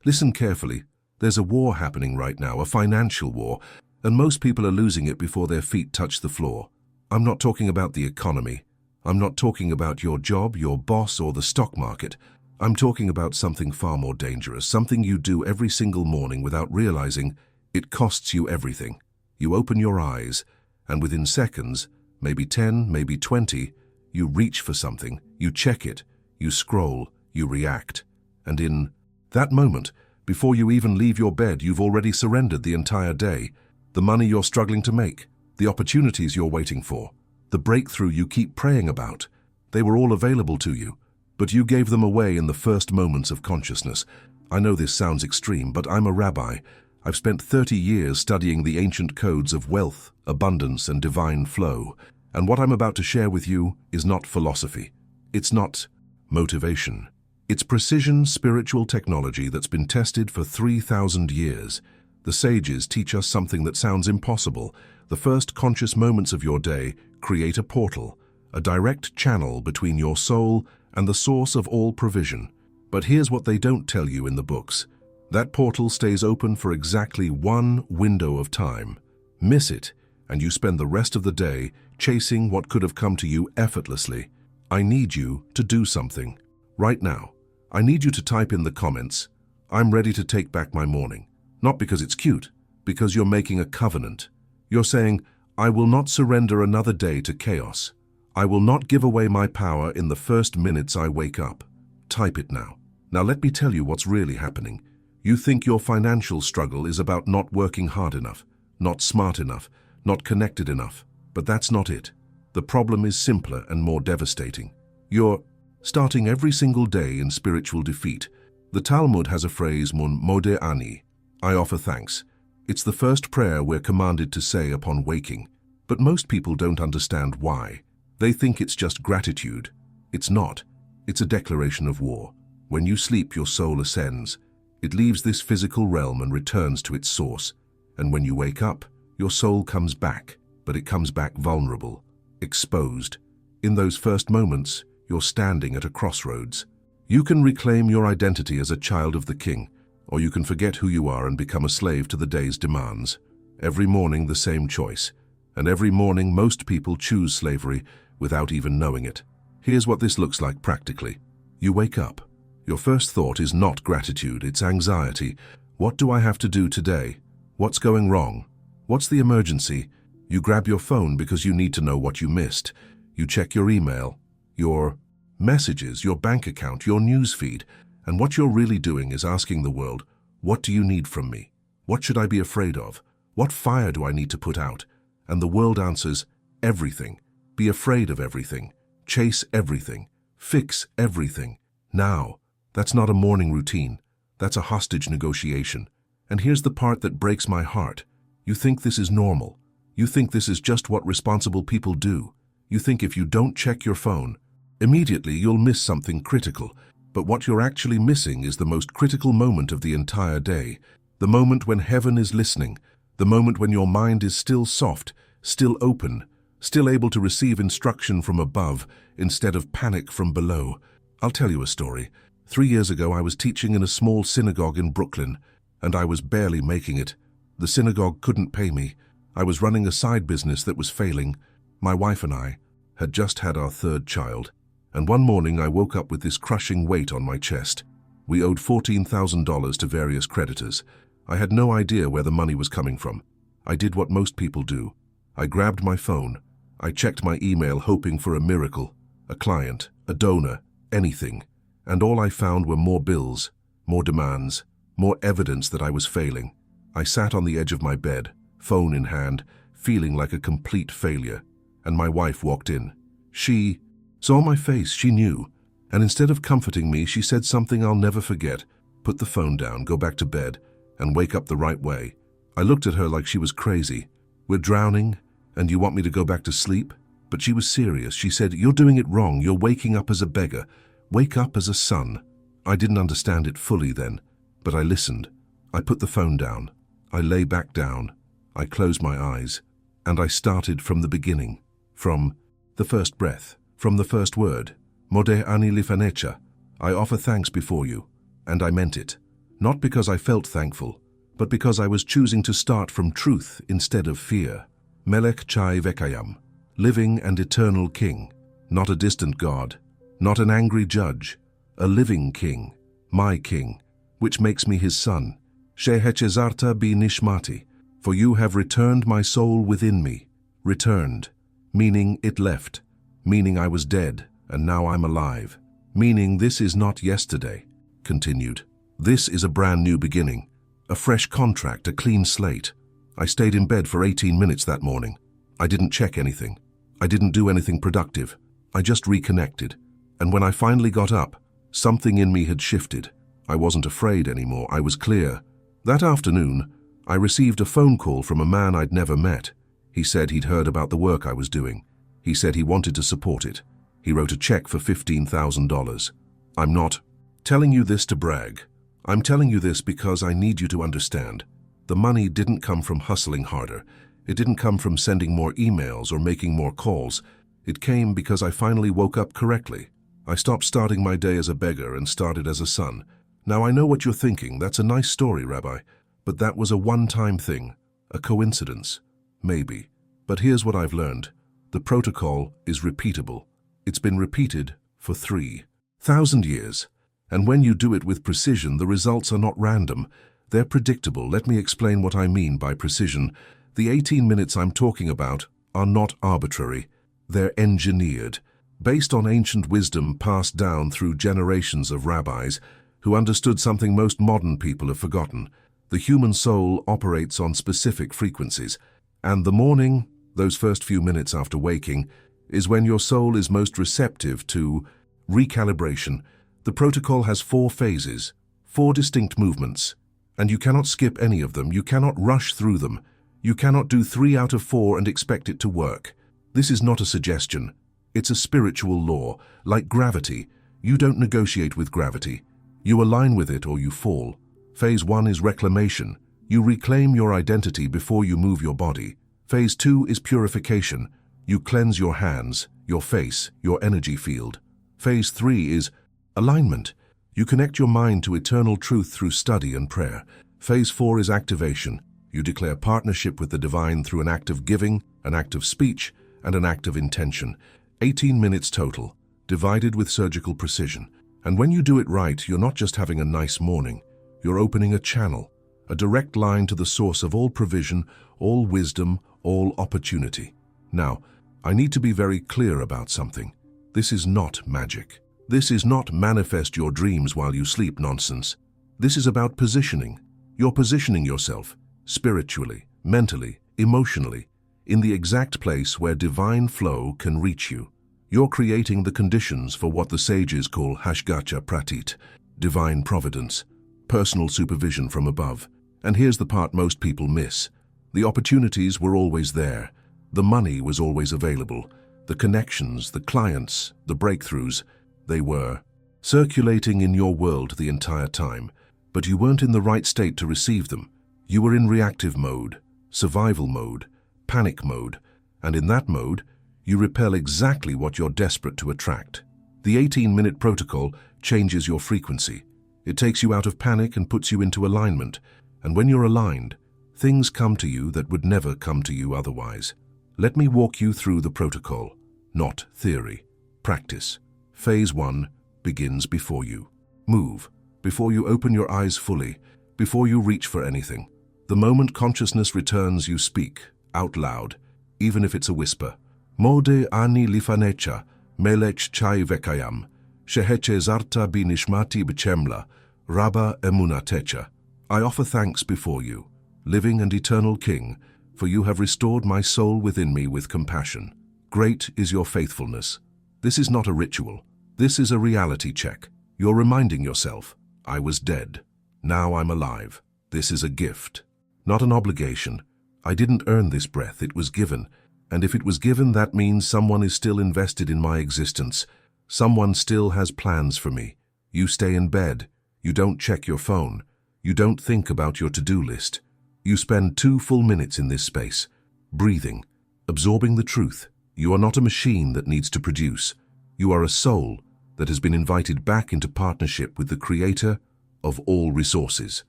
Listen carefully. There's a war happening right now, a financial war, and most people are losing it before their feet touch the floor. I'm not talking about the economy. I'm not talking about your job, your boss, or the stock market. I'm talking about something far more dangerous, something you do every single morning without realizing it costs you everything. You open your eyes, and within seconds, maybe 10, maybe 20, you reach for something, you check it, you scroll, you react. And in that moment, before you even leave your bed, you've already surrendered the entire day. The money you're struggling to make, the opportunities you're waiting for, the breakthrough you keep praying about, they were all available to you, but you gave them away in the first moments of consciousness. I know this sounds extreme, but I'm a rabbi. I've spent 30 years studying the ancient codes of wealth, abundance, and divine flow, and what I'm about to share with you is not philosophy. It's not motivation. It's precision spiritual technology that's been tested for 3,000 years. The sages teach us something that sounds impossible. The first conscious moments of your day create a portal, a direct channel between your soul and the source of all provision. But here's what they don't tell you in the books. That portal stays open for exactly one window of time. Miss it, and you spend the rest of the day chasing what could have come to you effortlessly. I need you to do something. Right now, I need you to type in the comments, "I'm ready to take back my morning." Not because it's cute, because you're making a covenant. You're saying, "I will not surrender another day to chaos. I will not give away my power in the first minutes I wake up." Type it now. Now let me tell you what's really happening. You think your financial struggle is about not working hard enough, not smart enough, not connected enough. But that's not it. The problem is simpler and more devastating. You're starting every single day in spiritual defeat. The Talmud has a phrase, mun modeh ani, I offer thanks. It's the first prayer we're commanded to say upon waking. But most people don't understand why. They think it's just gratitude. It's not. It's a declaration of war. When you sleep, your soul ascends. It leaves this physical realm and returns to its source. And when you wake up, your soul comes back, but it comes back vulnerable, exposed. In those first moments, you're standing at a crossroads. You can reclaim your identity as a child of the King, or you can forget who you are and become a slave to the day's demands. Every morning the same choice, and every morning most people choose slavery without even knowing it. Here's what this looks like practically. You wake up. Your first thought is not gratitude, it's anxiety. What do I have to do today? What's going wrong? What's the emergency? You grab your phone because you need to know what you missed. You check your email, your messages, your bank account, your news feed, and what you're really doing is asking the world, what do you need from me? What should I be afraid of? What fire do I need to put out? And the world answers, everything. Be afraid of everything. Chase everything. Fix everything. Now, that's not a morning routine. That's a hostage negotiation. And here's the part that breaks my heart. You think this is normal. You think this is just what responsible people do. You think if you don't check your phone, immediately you'll miss something critical. But what you're actually missing is the most critical moment of the entire day. The moment when heaven is listening. The moment when your mind is still soft, still open, still able to receive instruction from above instead of panic from below. I'll tell you a story. 3 years ago, I was teaching in a small synagogue in Brooklyn, and I was barely making it. The synagogue couldn't pay me. I was running a side business that was failing. My wife and I had just had our third child, and one morning I woke up with this crushing weight on my chest. We owed $14,000 to various creditors. I had no idea where the money was coming from. I did what most people do. I grabbed my phone. I checked my email hoping for a miracle, a client, a donor, anything. And all I found were more bills, more demands, more evidence that I was failing. I sat on the edge of my bed, phone in hand, feeling like a complete failure. And my wife walked in. She saw my face, she knew. And instead of comforting me, she said something I'll never forget. Put the phone down, go back to bed, and wake up the right way. I looked at her like she was crazy. We're drowning, and you want me to go back to sleep? But she was serious. She said, you're doing it wrong. You're waking up as a beggar. Wake up as a son. I didn't understand it fully then, but I listened. I put the phone down. I lay back down. I closed my eyes, and I started from the beginning, from the first breath, from the first word. Modeh ani lifanecha. I offer thanks before you, and I meant it. Not because I felt thankful, but because I was choosing to start from truth instead of fear. Melech Chai Vekayam, living and eternal king, not a distant god, not an angry judge, a living king, my king, which makes me his son. Shehechezarta bi nishmati, for you have returned my soul within me. Returned, meaning it left, meaning I was dead, and now I'm alive. Meaning this is not yesterday. Continued. This is a brand new beginning, a fresh contract, a clean slate. I stayed in bed for 18 minutes that morning. I didn't check anything. I didn't do anything productive. I just reconnected. And when I finally got up, something in me had shifted. I wasn't afraid anymore. I was clear. That afternoon, I received a phone call from a man I'd never met. He said he'd heard about the work I was doing. He said he wanted to support it. He wrote a check for $15,000. I'm not telling you this to brag. I'm telling you this because I need you to understand. The money didn't come from hustling harder. It didn't come from sending more emails or making more calls. It came because I finally woke up correctly. I stopped starting my day as a beggar and started as a son. Now I know what you're thinking. That's a nice story, Rabbi. But that was a one-time thing, a coincidence. Maybe. But here's what I've learned. The protocol is repeatable. It's been repeated for 3,000 years. And when you do it with precision, the results are not random. They're predictable. Let me explain what I mean by precision. The 18 minutes I'm talking about are not arbitrary. They're engineered, based on ancient wisdom passed down through generations of rabbis who understood something most modern people have forgotten. The human soul operates on specific frequencies, and the morning, those first few minutes after waking, is when your soul is most receptive to recalibration. The protocol has 4 phases, 4 distinct movements, and you cannot skip any of them. You cannot rush through them. You cannot do 3 out of 4 and expect it to work. This is not a suggestion. It's a spiritual law. Like gravity, you don't negotiate with gravity. You align with it or you fall. Phase 1 is reclamation. You reclaim your identity before you move your body. Phase 2 is purification. You cleanse your hands, your face, your energy field. Phase 3 is alignment. You connect your mind to eternal truth through study and prayer. Phase 4 is activation. You declare partnership with the divine through an act of giving, an act of speech, and an act of intention. 18 minutes total, divided with surgical precision. And when you do it right, you're not just having a nice morning. You're opening a channel, a direct line to the source of all provision, all wisdom, all opportunity. Now, I need to be very clear about something. This is not magic. This is not manifest your dreams while you sleep nonsense. This is about positioning. You're positioning yourself, spiritually, mentally, emotionally, in the exact place where divine flow can reach you. You're creating the conditions for what the sages call hashgacha pratit, divine providence, personal supervision from above. And here's the part most people miss. The opportunities were always there. The money was always available. The connections, the clients, the breakthroughs, they were circulating in your world the entire time. But you weren't in the right state to receive them. You were in reactive mode, survival mode, panic mode, and in that mode, you repel exactly what you're desperate to attract. The 18-minute protocol changes your frequency. It takes you out of panic and puts you into alignment. And when you're aligned, things come to you that would never come to you otherwise. Let me walk you through the protocol, not theory. Practice. Phase 1 begins before you move, before you open your eyes fully, before you reach for anything. The moment consciousness returns, you speak, out loud, even if it's a whisper. Mode ani lifanecha, melech chai vekayam, sheheche zarta binishmati bechemla, rabba emunatecha. I offer thanks before you, living and eternal King, for you have restored my soul within me with compassion. Great is your faithfulness. This is not a ritual. This is a reality check. You're reminding yourself, I was dead. Now I'm alive. This is a gift, not an obligation. I didn't earn this breath. It was given. And if it was given, that means someone is still invested in my existence. Someone still has plans for me. You stay in bed. You don't check your phone. You don't think about your to-do list. You spend 2 full minutes in this space, breathing, absorbing the truth. You are not a machine that needs to produce. You are a soul that has been invited back into partnership with the Creator of all resources.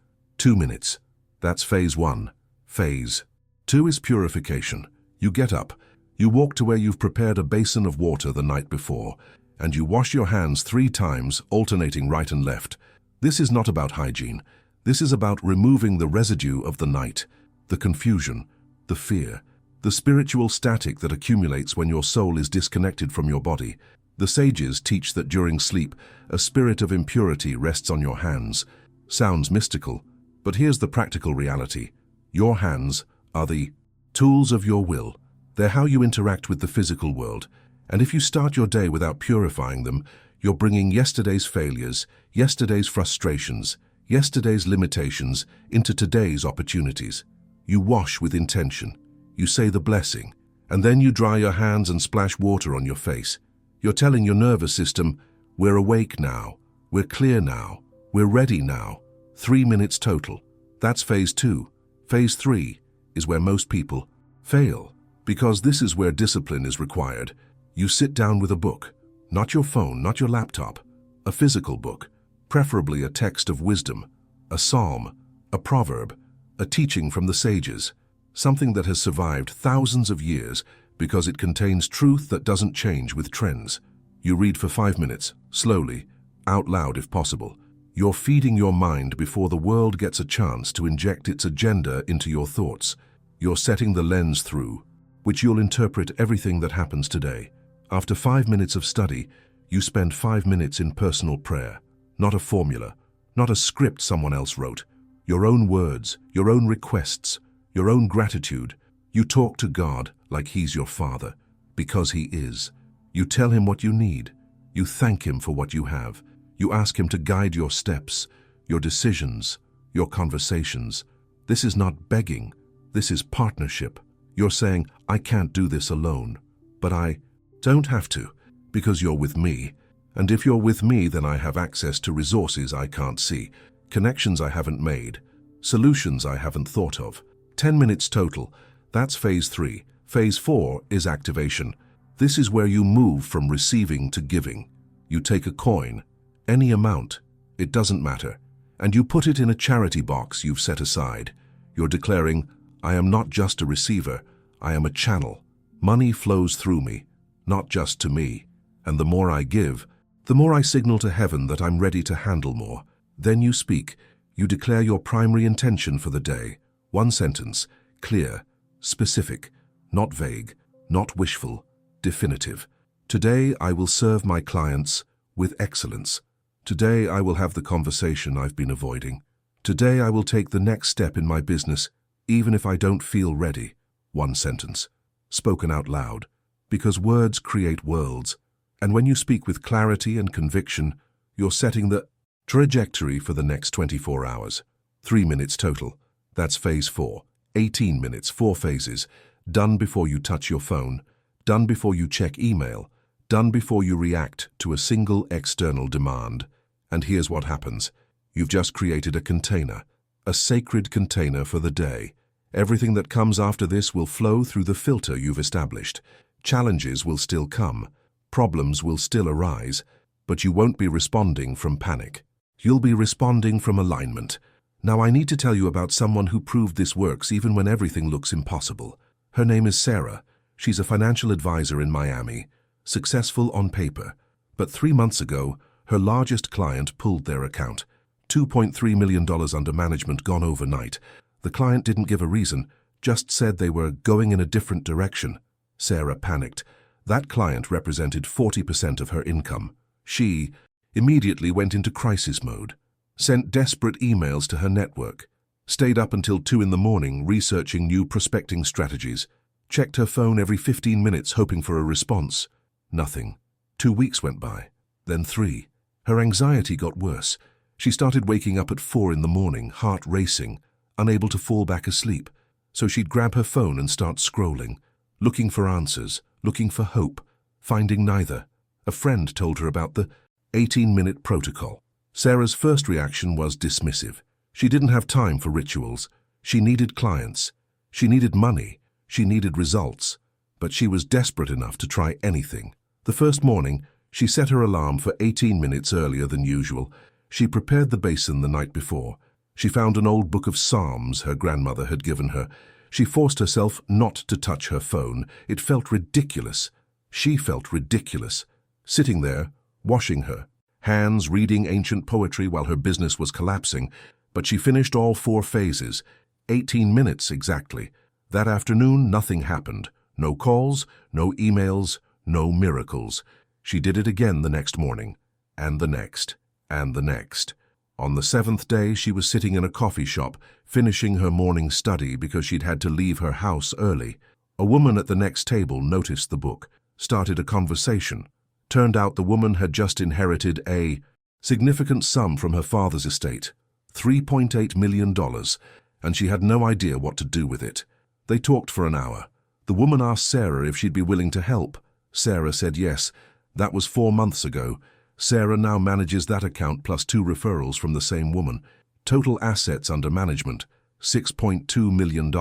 2 minutes. That's phase 1. Phase 2 is purification. You get up, you walk to where you've prepared a basin of water the night before, and you wash your hands 3 times, alternating right and left. This is not about hygiene. This is about removing the residue of the night, the confusion, the fear, the spiritual static that accumulates when your soul is disconnected from your body. The sages teach that during sleep, a spirit of impurity rests on your hands. Sounds mystical, but here's the practical reality. Your hands are the tools of your will. They're how you interact with the physical world. And if you start your day without purifying them, you're bringing yesterday's failures, yesterday's frustrations, yesterday's limitations into today's opportunities. You wash with intention. You say the blessing, and then you dry your hands and splash water on your face. You're telling your nervous system, we're awake now, we're clear now, we're ready now. 3 minutes total. That's phase 2. Phase 3 is where most people fail, because this is where discipline is required. You sit down with a book, not your phone, not your laptop, a physical book, preferably a text of wisdom, a psalm, a proverb, a teaching from the sages, something that has survived thousands of years because it contains truth that doesn't change with trends. You read for 5 minutes, slowly, out loud if possible. You're feeding your mind before the world gets a chance to inject its agenda into your thoughts. You're setting the lens through which you'll interpret everything that happens today. After 5 minutes of study, you spend 5 minutes in personal prayer. Not a formula, not a script someone else wrote. Your own words, your own requests, your own gratitude. You talk to God like He's your Father, because He is. You tell Him what you need. You thank Him for what you have. You ask Him to guide your steps, your decisions, your conversations. This is not begging. This is partnership. You're saying, I can't do this alone, but I don't have to, because you're with me. And if you're with me, then I have access to resources I can't see, connections I haven't made, solutions I haven't thought of. 10 minutes total. That's phase 3. Phase 4 is activation. This is where you move from receiving to giving. You take a coin, any amount, it doesn't matter, and you put it in a charity box you've set aside. You're declaring, I am not just a receiver, I am a channel. Money flows through me, not just to me. And the more I give, the more I signal to heaven that I'm ready to handle more. Then you speak. You declare your primary intention for the day. 1 sentence, clear, specific, not vague, not wishful, definitive. Today I will serve my clients with excellence. Today I will have the conversation I've been avoiding. Today I will take the next step in my business, even if I don't feel ready. 1 sentence, spoken out loud, because words create worlds. And when you speak with clarity and conviction, you're setting the trajectory for the next 24 hours. 3 minutes total. That's phase 4. 18 minutes, 4 phases. Done before you touch your phone. Done before you check email. Done before you react to a single external demand. And here's what happens. You've just created a container, a sacred container for the day. Everything that comes after this will flow through the filter you've established. Challenges will still come. Problems will still arise, but you won't be responding from panic. You'll be responding from alignment. Now I need to tell you about someone who proved this works even when everything looks impossible. Her name is Sarah. She's a financial advisor in Miami, successful on paper. But 3 months ago, her largest client pulled their account. $2.3 million under management gone overnight. The client didn't give a reason, just said they were going in a different direction. Sarah panicked. That client represented 40% of her income. She immediately went into crisis mode, sent desperate emails to her network, stayed up until 2 in the morning researching new prospecting strategies, checked her phone every 15 minutes hoping for a response. Nothing. 2 weeks went by, then 3. Her anxiety got worse. She started waking up at 4 in the morning, heart racing, unable to fall back asleep. So she'd grab her phone and start scrolling, looking for answers, looking for hope, finding neither. A friend told her about the 18-minute protocol. Sarah's first reaction was dismissive. She didn't have time for rituals. She needed clients. She needed money. She needed results. But she was desperate enough to try anything. The first morning, she set her alarm for 18 minutes earlier than usual. She prepared the basin the night before. She found an old book of Psalms her grandmother had given her. She forced herself not to touch her phone. It felt ridiculous. She felt ridiculous. Sitting there, washing her hands, reading ancient poetry while her business was collapsing. But she finished all 4 phases, 18 minutes exactly. That afternoon, nothing happened. No calls, no emails, no miracles. She did it again the next morning, and the next, and the next. On the 7th day, she was sitting in a coffee shop, finishing her morning study because she'd had to leave her house early. A woman at the next table noticed the book, started a conversation. Turned out the woman had just inherited a significant sum from her father's estate, $3.8 million, and she had no idea what to do with it. They talked for an hour. The woman asked Sarah if she'd be willing to help. Sarah said yes. That was 4 months ago. Sarah now manages that account plus 2 referrals from the same woman. Total assets under management, $6.2 million.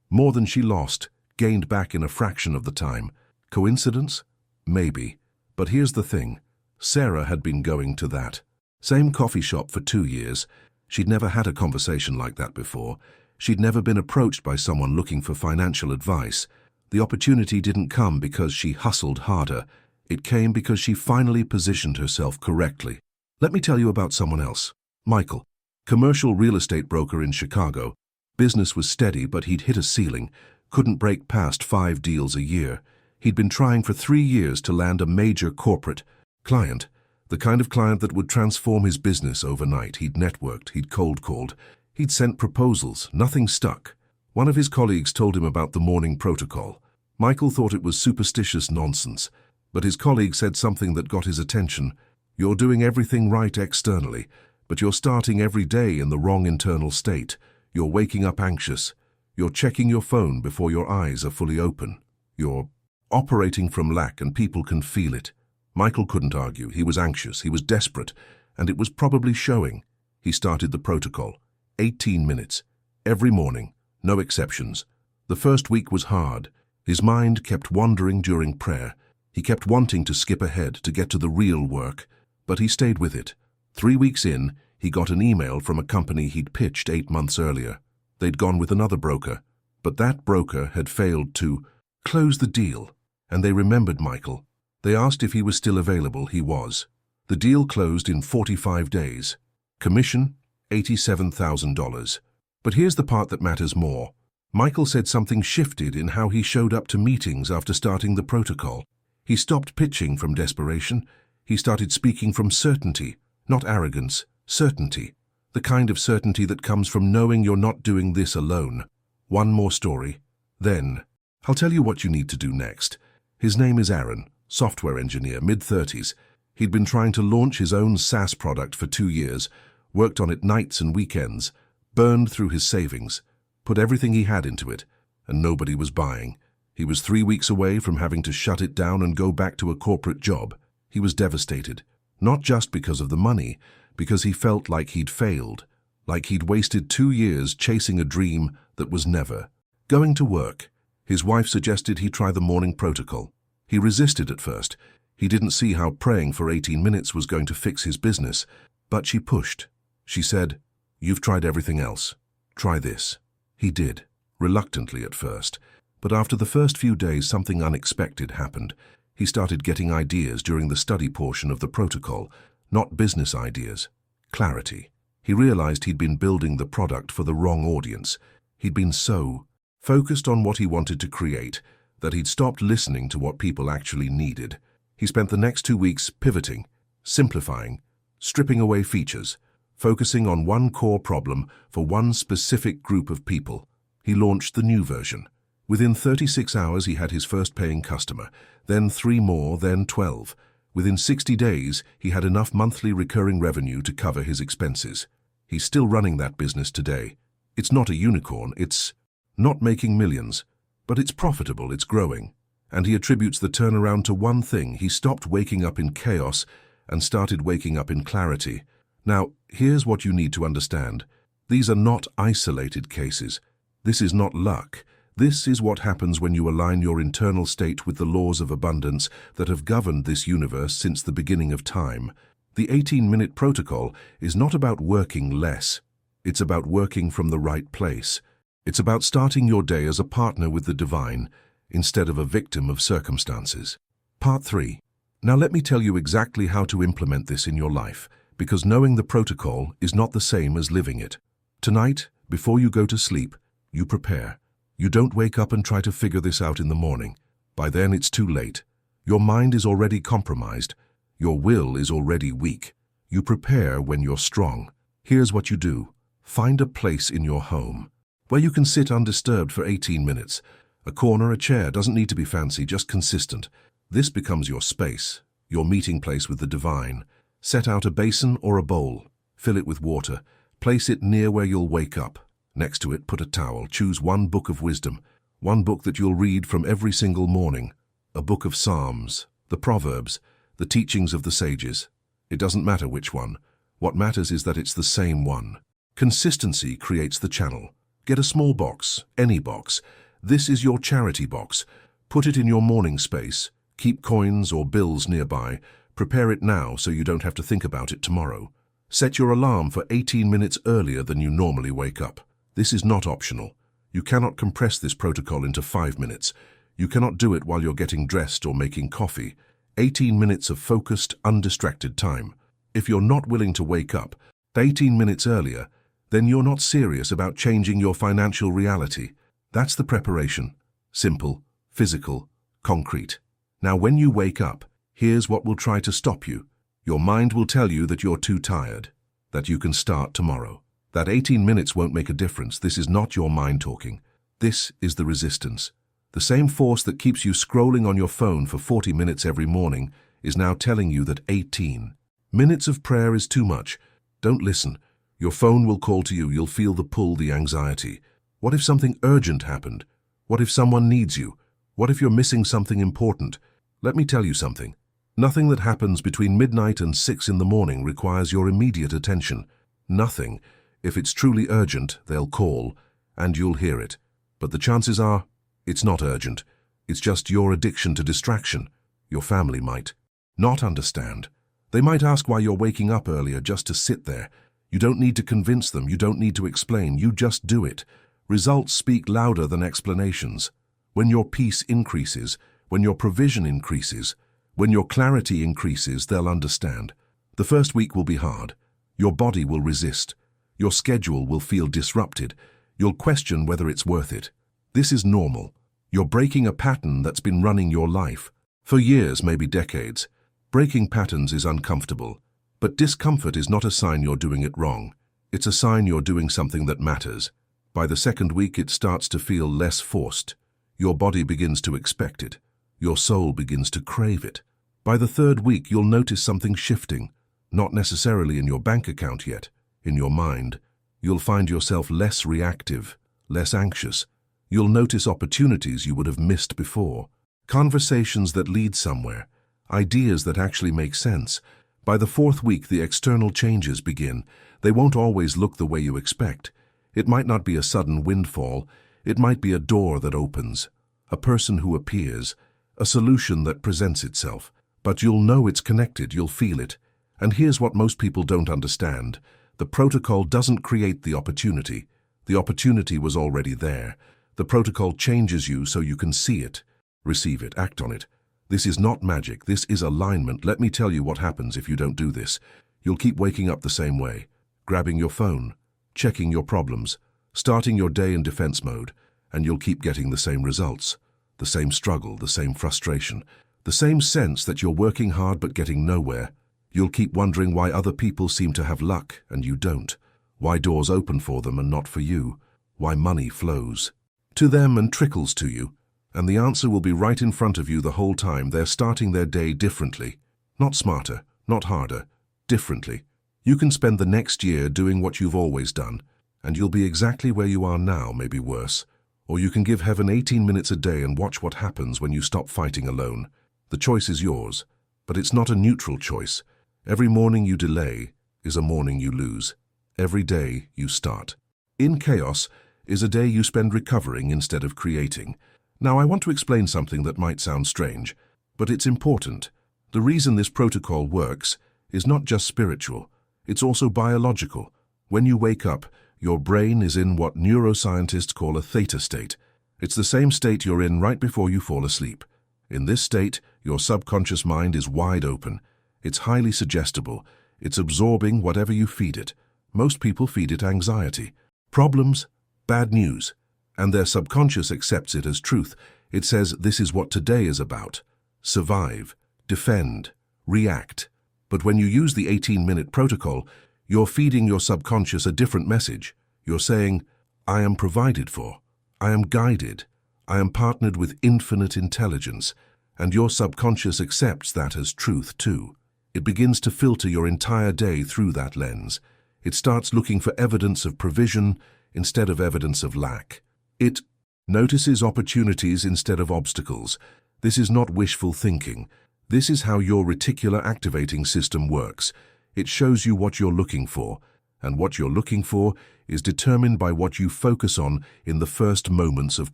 More than she lost, gained back in a fraction of the time. Coincidence? Maybe. But here's the thing. Sarah had been going to that same coffee shop for 2 years. She'd never had a conversation like that before. She'd never been approached by someone looking for financial advice. The opportunity didn't come because she hustled harder. It came because she finally positioned herself correctly. Let me tell you about someone else. Michael, commercial real estate broker in Chicago. Business was steady, but he'd hit a ceiling. Couldn't break past 5 deals a year. He'd been trying for 3 years to land a major corporate client, the kind of client that would transform his business overnight. He'd networked, he'd cold called, he'd sent proposals, nothing stuck. One of his colleagues told him about the morning protocol. Michael thought it was superstitious nonsense, but his colleague said something that got his attention. You're doing everything right externally, but you're starting every day in the wrong internal state. You're waking up anxious. You're checking your phone before your eyes are fully open. You're operating from lack, and people can feel it. Michael couldn't argue. He was anxious, he was desperate, and it was probably showing. He started the protocol. 18 minutes. Every morning. No exceptions. The first week was hard. His mind kept wandering during prayer. He kept wanting to skip ahead to get to the real work, but he stayed with it. 3 weeks in, he got an email from a company he'd pitched 8 months earlier. They'd gone with another broker, but that broker had failed to close the deal, and they remembered Michael. They asked if he was still available. He was. The deal closed in 45 days. Commission, $87,000. But here's the part that matters more. Michael said something shifted in how he showed up to meetings after starting the protocol. He stopped pitching from desperation. He started speaking from certainty, not arrogance, certainty. The kind of certainty that comes from knowing you're not doing this alone. One more story. Then, I'll tell you what you need to do next. His name is Aaron, software engineer, mid-30s. He'd been trying to launch his own SaaS product for 2 years, worked on it nights and weekends, burned through his savings, put everything he had into it, and nobody was buying. He was 3 weeks away from having to shut it down and go back to a corporate job. He was devastated, not just because of the money, because he felt like he'd failed, like he'd wasted 2 years chasing a dream that was never going to work. His wife suggested he try the morning protocol. He resisted at first. He didn't see how praying for 18 minutes was going to fix his business, but she pushed. She said, "You've tried everything else. Try this." He did, reluctantly at first, but after the first few days something unexpected happened. He started getting ideas during the study portion of the protocol, not business ideas, clarity. He realized he'd been building the product for the wrong audience. He'd been so focused on what he wanted to create that he'd stopped listening to what people actually needed. He spent the next 2 weeks pivoting, simplifying, stripping away features, focusing on one core problem for one specific group of people. He launched the new version. Within 36 hours, he had his first paying customer, then 3 more, then 12. Within 60 days, he had enough monthly recurring revenue to cover his expenses. He's still running that business today. It's not a unicorn, it's not making millions, but it's profitable, it's growing. And he attributes the turnaround to one thing. He stopped waking up in chaos and started waking up in clarity. Now, here's what you need to understand. These are not isolated cases. This is not luck. This is what happens when you align your internal state with the laws of abundance that have governed this universe since the beginning of time. The 18-minute protocol is not about working less. It's about working from the right place. It's about starting your day as a partner with the divine instead of a victim of circumstances. Part 3. Now let me tell you exactly how to implement this in your life, because knowing the protocol is not the same as living it. Tonight, before you go to sleep, you prepare. You don't wake up and try to figure this out in the morning. By then it's too late. Your mind is already compromised. Your will is already weak. You prepare when you're strong. Here's what you do. Find a place in your home where you can sit undisturbed for 18 minutes. A corner, a chair, doesn't need to be fancy, just consistent. This becomes your space, your meeting place with the divine. Set out a basin or a bowl. Fill it with water. Place it near where you'll wake up. Next to it, put a towel. Choose one book of wisdom, one book that you'll read from every single morning. A book of Psalms, the Proverbs, the teachings of the sages. It doesn't matter which one. What matters is that it's the same one. Consistency creates the channel. Get a small box, any box. This is your charity box. Put it in your morning space. Keep coins or bills nearby. Prepare it now so you don't have to think about it tomorrow. Set your alarm for 18 minutes earlier than you normally wake up. This is not optional. You cannot compress this protocol into 5 minutes. You cannot do it while you're getting dressed or making coffee. 18 minutes of focused, undistracted time. If you're not willing to wake up 18 minutes earlier, then you're not serious about changing your financial reality. That's the preparation. Simple, physical, concrete. Now when you wake up, here's what will try to stop you. Your mind will tell you that you're too tired, that you can start tomorrow. That 18 minutes won't make a difference. This is not your mind talking. This is the resistance. The same force that keeps you scrolling on your phone for 40 minutes every morning is now telling you that 18 minutes of prayer is too much. Don't listen. Your phone will call to you. You'll feel the pull, the anxiety. What if something urgent happened? What if someone needs you? What if you're missing something important? Let me tell you something. Nothing that happens between midnight and 6 in the morning requires your immediate attention. Nothing. If it's truly urgent, they'll call, and you'll hear it. But the chances are, it's not urgent. It's just your addiction to distraction. Your family might not understand. They might ask why you're waking up earlier just to sit there. You don't need to convince them. You don't need to explain. You just do it. Results speak louder than explanations. When your peace increases, when your provision increases, when your clarity increases, they'll understand. The first week will be hard. Your body will resist. Your schedule will feel disrupted. You'll question whether it's worth it. This is normal. You're breaking a pattern that's been running your life. For years, maybe decades. Breaking patterns is uncomfortable. But discomfort is not a sign you're doing it wrong. It's a sign you're doing something that matters. By the second week, it starts to feel less forced. Your body begins to expect it. Your soul begins to crave it. By the third week, you'll notice something shifting. Not necessarily in your bank account yet. In your mind. You'll find yourself less reactive, less anxious. You'll notice opportunities you would have missed before. Conversations that lead somewhere. Ideas that actually make sense. By the fourth week, the external changes begin. They won't always look the way you expect. It might not be a sudden windfall. It might be a door that opens, a person who appears, a solution that presents itself. But you'll know it's connected, you'll feel it. And here's what most people don't understand. The protocol doesn't create the opportunity. The opportunity was already there. The protocol changes you so you can see it, receive it, act on it. This is not magic. This is alignment. Let me tell you what happens if you don't do this. You'll keep waking up the same way, grabbing your phone, checking your problems, starting your day in defense mode, and you'll keep getting the same results, the same struggle, the same frustration, the same sense that you're working hard but getting nowhere. You'll keep wondering why other people seem to have luck and you don't, why doors open for them and not for you, why money flows to them and trickles to you. And the answer will be right in front of you the whole time. They're starting their day differently. Not smarter, not harder, differently. You can spend the next year doing what you've always done, and you'll be exactly where you are now, maybe worse. Or you can give heaven 18 minutes a day and watch what happens when you stop fighting alone. The choice is yours, but it's not a neutral choice. Every morning you delay is a morning you lose. Every day you start. In chaos is a day you spend recovering instead of creating. Now, I want to explain something that might sound strange, but it's important. The reason this protocol works is not just spiritual, it's also biological. When you wake up, your brain is in what neuroscientists call a theta state. It's the same state you're in right before you fall asleep. In this state, your subconscious mind is wide open. It's highly suggestible. It's absorbing whatever you feed it. Most people feed it anxiety, problems, bad news, and their subconscious accepts it as truth. It says this is what today is about. Survive, defend, react. But when you use the 18-minute protocol, you're feeding your subconscious a different message. You're saying, I am provided for, I am guided, I am partnered with infinite intelligence, and your subconscious accepts that as truth too. It begins to filter your entire day through that lens. It starts looking for evidence of provision instead of evidence of lack. It notices opportunities instead of obstacles. This is not wishful thinking. This is how your reticular activating system works. It shows you what you're looking for, and what you're looking for is determined by what you focus on in the first moments of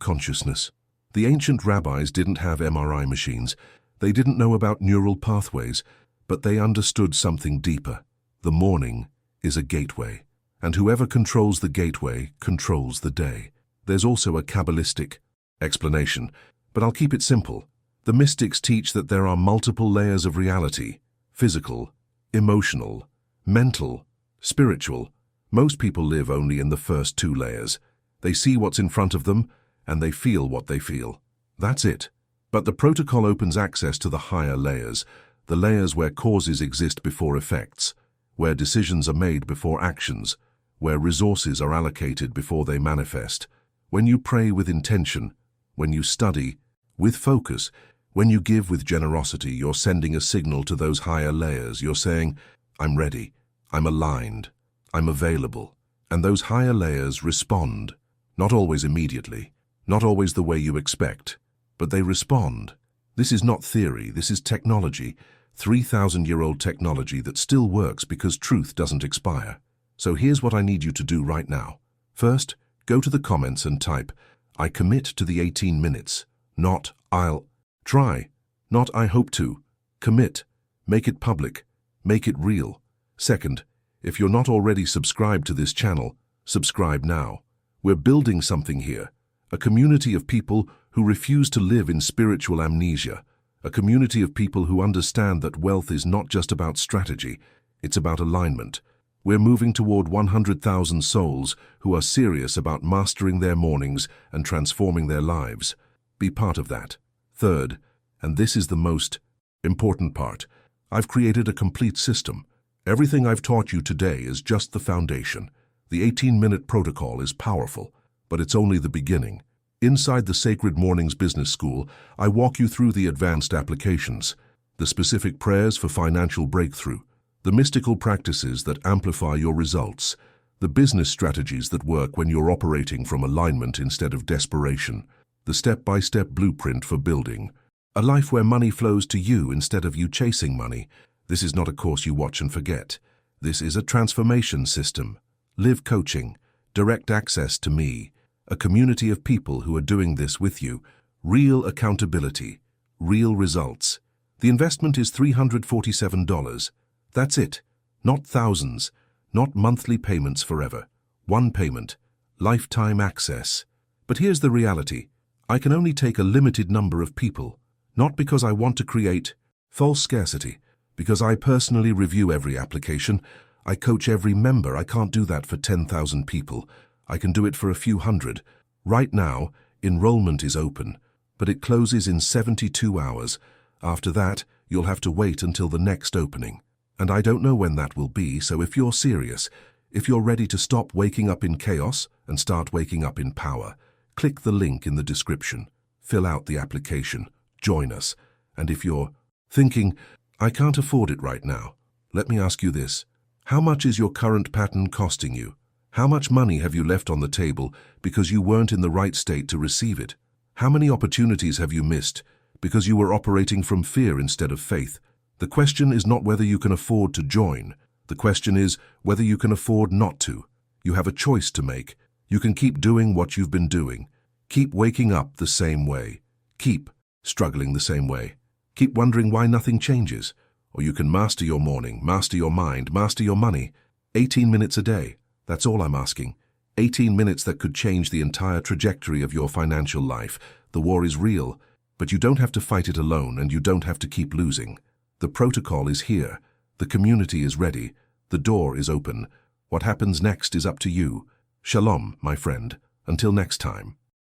consciousness. The ancient rabbis didn't have MRI machines. They didn't know about neural pathways, but they understood something deeper. The morning is a gateway, and whoever controls the gateway controls the day. There's also a Kabbalistic explanation, but I'll keep it simple. The mystics teach that there are multiple layers of reality: physical, emotional, mental, spiritual. Most people live only in the first two layers. They see what's in front of them, and they feel what they feel. That's it. But the protocol opens access to the higher layers, the layers where causes exist before effects, where decisions are made before actions, where resources are allocated before they manifest. When you pray with intention, when you study with focus, when you give with generosity, you're sending a signal to those higher layers. You're saying, I'm ready, I'm aligned, I'm available. And those higher layers respond, not always immediately, not always the way you expect, but they respond. This is not theory, this is technology, 3,000-year-old technology that still works because truth doesn't expire. So here's what I need you to do right now. First, go to the comments and type, I commit to the 18 minutes, not I'll try, not I hope to. Commit, make it public, make it real. Second, if you're not already subscribed to this channel, subscribe now. We're building something here, a community of people who refuse to live in spiritual amnesia, a community of people who understand that wealth is not just about strategy, it's about alignment. We're moving toward 100,000 souls who are serious about mastering their mornings and transforming their lives. Be part of that. Third, and this is the most important part, I've created a complete system. Everything I've taught you today is just the foundation. The 18-minute protocol is powerful, but it's only the beginning. Inside the Sacred Mornings Business School, I walk you through the advanced applications, the specific prayers for financial breakthrough, the mystical practices that amplify your results, the business strategies that work when you're operating from alignment instead of desperation, the step-by-step blueprint for building a life where money flows to you instead of you chasing money. This is not a course you watch and forget. This is a transformation system. Live coaching, direct access to me, a community of people who are doing this with you, real accountability, real results. The investment is $347. That's it. Not thousands, not monthly payments forever. One payment, lifetime access. But here's the reality. I can only take a limited number of people, not because I want to create false scarcity, because I personally review every application. I coach every member. I can't do that for 10,000 people. I can do it for a few hundred. Right now, enrollment is open, but it closes in 72 hours. After that, you'll have to wait until the next opening. And I don't know when that will be, so if you're serious, if you're ready to stop waking up in chaos and start waking up in power, click the link in the description, fill out the application, join us. And if you're thinking, I can't afford it right now, let me ask you this. How much is your current pattern costing you? How much money have you left on the table because you weren't in the right state to receive it? How many opportunities have you missed because you were operating from fear instead of faith? The question is not whether you can afford to join. The question is whether you can afford not to. You have a choice to make. You can keep doing what you've been doing. Keep waking up the same way. Keep struggling the same way. Keep wondering why nothing changes. Or you can master your morning, master your mind, master your money. 18 minutes a day. That's all I'm asking. 18 minutes that could change the entire trajectory of your financial life. The war is real, but you don't have to fight it alone and you don't have to keep losing. The protocol is here. The community is ready. The door is open. What happens next is up to you. Shalom, my friend. Until next time.